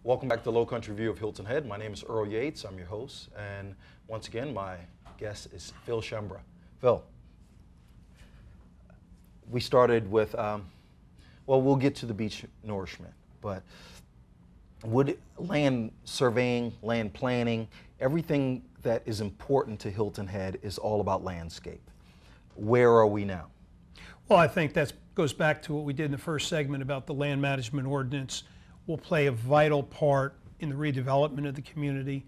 Welcome back to Lowcountry View of Hilton Head. My name is Earl Yates. I'm your host. And once again, my guest is Phil Schembra. Phil, we started with, well, we'll get to the beach nourishment, but would land surveying, land planning, everything that is important to Hilton Head is all about landscape. Where are we now? Well, I think that goes back to what we did in the first segment about the land management ordinance will play a vital part in the redevelopment of the community.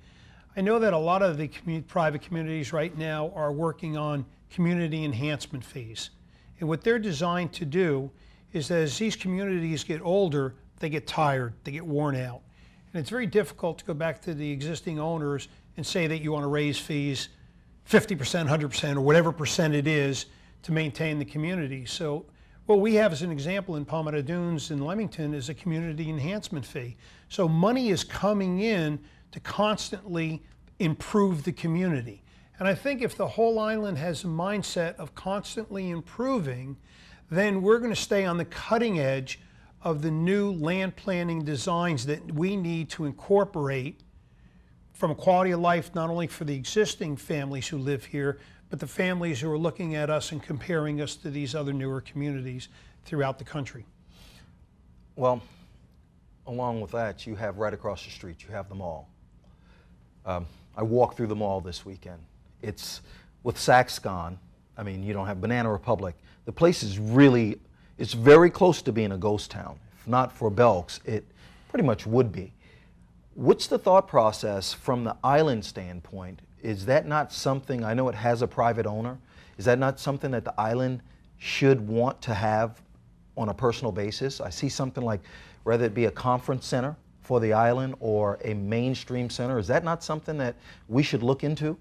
I know that a lot of the private communities right now are working on community enhancement fees. And what they're designed to do is that as these communities get older, they get tired, they get worn out. And it's very difficult to go back to the existing owners and say that you want to raise fees 50%, 100%, or whatever percent it is to maintain the community. So what we have as an example in Palmetto Dunes in Leamington is a community enhancement fee. So money is coming in to constantly improve the community. And I think if the whole island has a mindset of constantly improving, then we're going to stay on the cutting edge of the new land planning designs that we need to incorporate from a quality of life, not only for the existing families who live here, but the families who are looking at us and comparing us to these other newer communities throughout the country. Well, along with that, you have right across the street, you have the mall. I walked through the mall this weekend. It's, with Saks gone, I mean, you don't have Banana Republic. The place is really, it's very close to being a ghost town. If not for Belks, it pretty much would be. What's the thought process from the island standpoint? Is that not something, I know it has a private owner, is that not something that the island should want to have on a personal basis? I see something like, whether it be a conference center for the island or a mainstream center, is that not something that we should look into?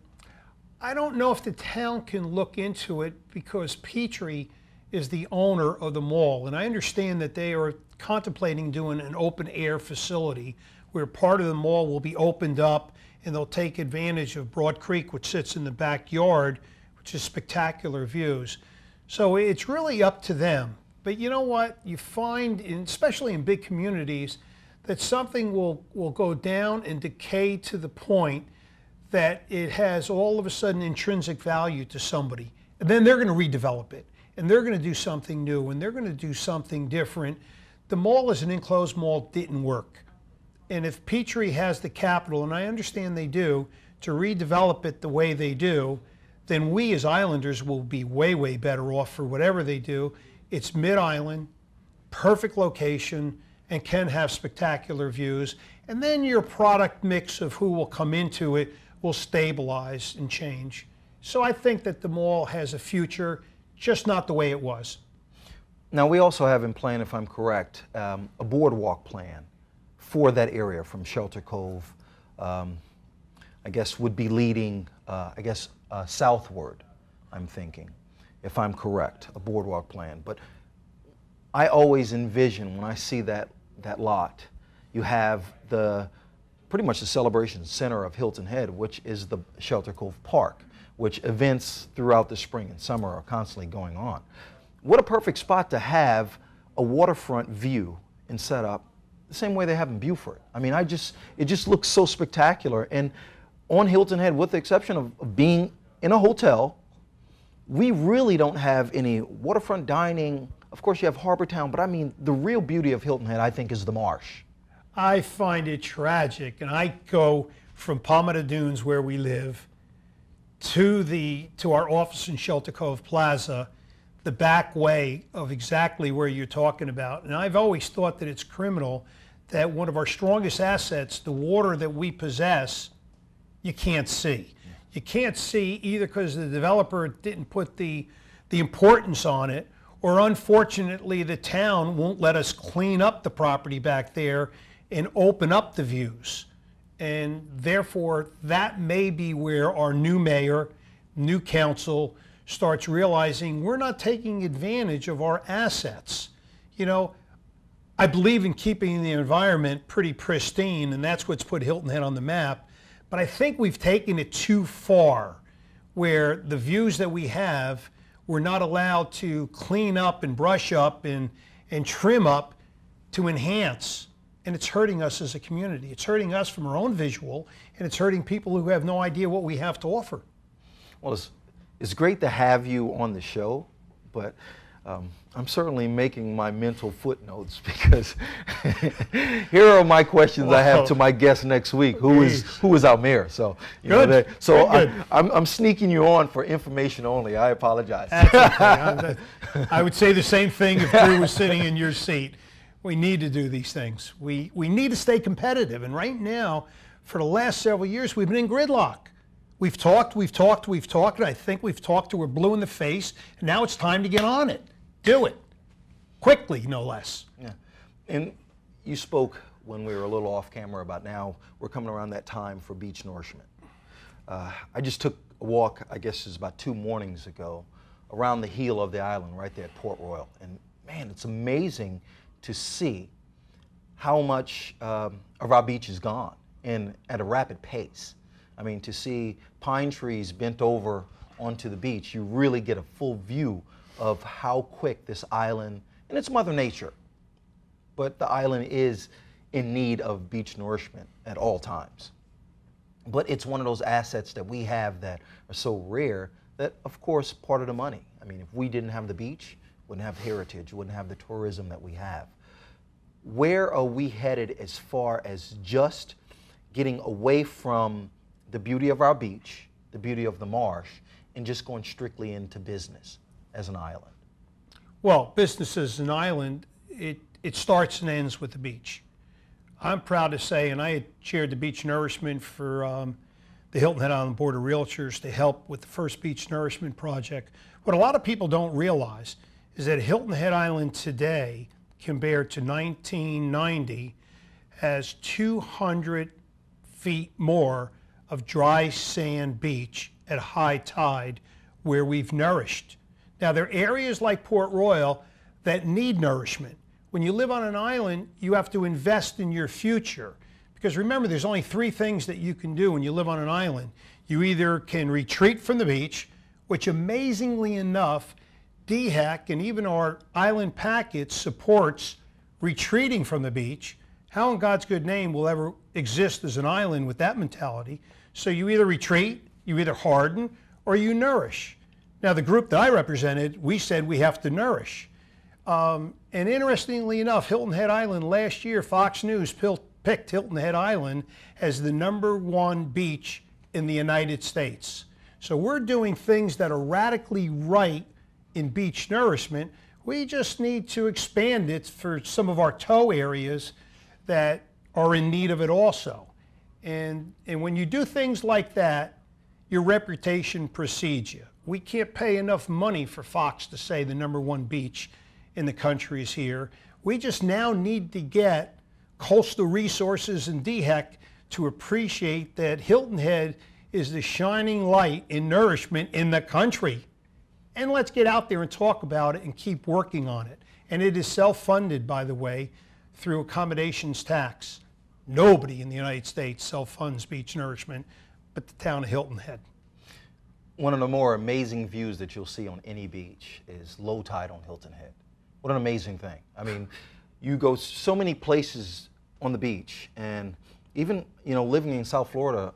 I don't know if the town can look into it because Petrie is the owner of the mall, and I understand that they are contemplating doing an open air facility where part of the mall will be opened up and they'll take advantage of Broad Creek, which sits in the backyard, which is spectacular views. So it's really up to them. But you know what? You find, especially in big communities, that something will go down and decay to the point that it has all of a sudden intrinsic value to somebody. And then they're going to redevelop it. And they're going to do something new. And they're going to do something different. The mall as an enclosed mall didn't work. And if Petrie has the capital, and I understand they do, to redevelop it the way they do, then we as islanders will be way, way better off for whatever they do. It's mid-island, perfect location, and can have spectacular views. And then your product mix of who will come into it will stabilize and change. So I think that the mall has a future, just not the way it was. Now we also have in plan, if I'm correct, a boardwalk plan for that area from Shelter Cove, I guess would be leading, southward, I'm thinking, if I'm correct, a boardwalk plan. But I always envision, when I see that lot, you have pretty much the celebration center of Hilton Head, which is the Shelter Cove Park, which events throughout the spring and summer are constantly going on. What a perfect spot to have a waterfront view and set up the same way they have in Beaufort. I mean, it just looks so spectacular. And on Hilton Head, with the exception of being in a hotel, we really don't have any waterfront dining. Of course, you have Harbor Town, but I mean, the real beauty of Hilton Head, I think, is the marsh. I find it tragic, and I go from Palmetto Dunes, where we live, to our office in Shelter Cove Plaza, the back way of exactly where you're talking about. And I've always thought that it's criminal that one of our strongest assets, the water that we possess, you can't see. You can't see either because the developer didn't put the importance on it, or unfortunately the town won't let us clean up the property back there and open up the views. And therefore, that may be where our new mayor, new council, starts realizing we're not taking advantage of our assets. You know, I believe in keeping the environment pretty pristine, and that's what's put Hilton Head on the map. But I think we've taken it too far, where the views that we have, we're not allowed to clean up and brush up and trim up to enhance and it's hurting us as a community. It's hurting us from our own visual, and it's hurting people who have no idea what we have to offer. Well, it's great to have you on the show, but I'm certainly making my mental footnotes because here are my questions I have to my guest next week, who is our mayor. So, I'm sneaking you on for information only. I apologize. That's okay. I would say the same thing if Drew was sitting in your seat. We need to do these things. We need to stay competitive. And right now, for the last several years, we've been in gridlock. We've talked, and I think we've talked till we're blue in the face. And now it's time to get on it. Do it. Quickly, no less. Yeah. And you spoke when we were a little off camera about now we're coming around that time for beach nourishment. I just took a walk, I guess it's about 2 mornings ago, around the heel of the island right there at Port Royal. And man, it's amazing to see how much of our beach is gone and at a rapid pace. I mean, to see pine trees bent over onto the beach, you really get a full view of how quick this island, and it's Mother Nature, but the island is in need of beach nourishment at all times. But it's one of those assets that we have that are so rare that, of course, part of the money. I mean, if we didn't have the beach, wouldn't have heritage, wouldn't have the tourism that we have. Where are we headed as far as just getting away from the beauty of our beach, the beauty of the marsh, and just going strictly into business as an island? Well, business as an island, it starts and ends with the beach. I'm proud to say, and I had chaired the beach nourishment for the Hilton Head Island Board of Realtors to help with the first beach nourishment project. What a lot of people don't realize is that Hilton Head Island today, compared to 1990, has 200 feet more of dry sand beach at high tide where we've nourished. Now, there are areas like Port Royal that need nourishment. When you live on an island, you have to invest in your future. Because remember, there's only 3 things that you can do when you live on an island. You either can retreat from the beach, which amazingly enough, DHEC and even our island package supports retreating from the beach. How in God's good name will ever exist as an island with that mentality? So you either retreat, you either harden, or you nourish. Now, the group that I represented, we said we have to nourish. And interestingly enough, Hilton Head Island last year, Fox News picked Hilton Head Island as the #1 beach in the United States. So we're doing things that are radically right in beach nourishment. We just need to expand it for some of our tow areas that are in need of it also. And when you do things like that, your reputation precedes you. We can't pay enough money for Fox to say the #1 beach in the country is here. We just now need to get Coastal Resources and DHEC to appreciate that Hilton Head is the shining light in nourishment in the country. And let's get out there and talk about it and keep working on it. And it is self-funded, by the way, through accommodations tax. Nobody in the United States self-funds beach nourishment but the town of Hilton Head. One of the more amazing views that you'll see on any beach is low tide on Hilton Head. What an amazing thing. I mean, you go so many places on the beach, and even, living in South Florida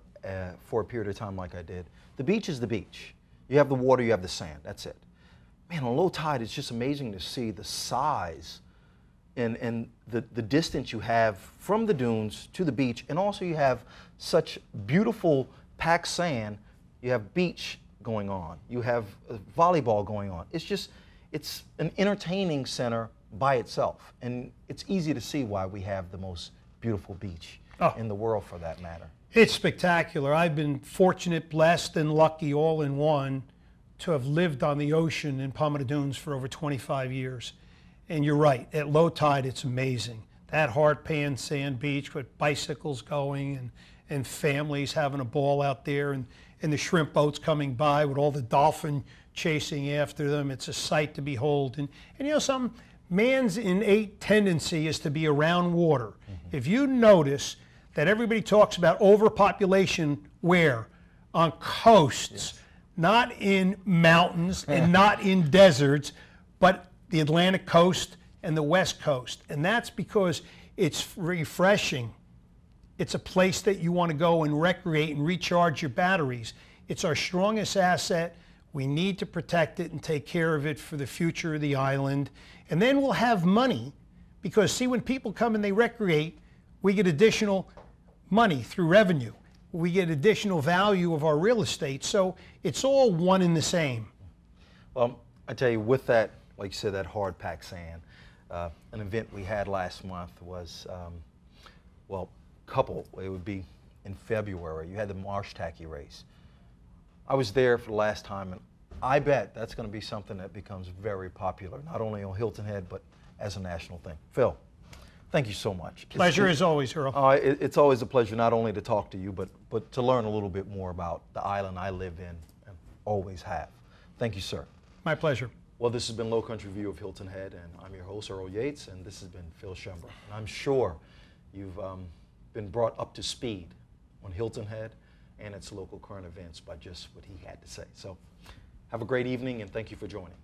for a period of time like I did, the beach is the beach. You have the water, you have the sand, that's it. Man, on low tide, it's just amazing to see the size and the distance you have from the dunes to the beach, and also you have such beautiful packed sand. You have beach going on, you have volleyball going on. It's an entertaining center by itself, and it's easy to see why we have the most beautiful beach in the world, for that matter. It's spectacular. I've been fortunate, blessed, and lucky all in one to have lived on the ocean in Palmetto Dunes for over 25 years. And you're right, at low tide, it's amazing. That hard pan sand beach with bicycles going and families having a ball out there, and the shrimp boats coming by with all the dolphin chasing after them. It's a sight to behold. And you know something? Man's innate tendency is to be around water. Mm-hmm. If you notice that everybody talks about overpopulation where? On coasts, yes. Not in mountains and not in deserts, but the Atlantic coast and the West Coast. And that's because It's refreshing. It's a place that you want to go and recreate and recharge your batteries. It's our strongest asset. We need to protect it and take care of it for the future of the island. And then we'll have money, because see, when people come and they recreate, we get additional money through revenue. We get additional value of our real estate. So it's all one and the same. Well, I tell you, with that, like you said, that hard packed sand, an event we had last month was, well, it would be in February. You had the Marsh Tacky race. I was there for the last time, and I bet that's going to be something that becomes very popular, not only on Hilton Head, but as a national thing. Phil, thank you so much. Pleasure as always, Earl. It's always a pleasure not only to talk to you, but to learn a little bit more about the island I live in and always have. Thank you, sir. My pleasure. Well, this has been Lowcountry View of Hilton Head, and I'm your host, Earl Yates, and this has been Phil Schembra. And I'm sure you've been brought up to speed on Hilton Head and its local current events by just what he had to say. So have a great evening, and thank you for joining.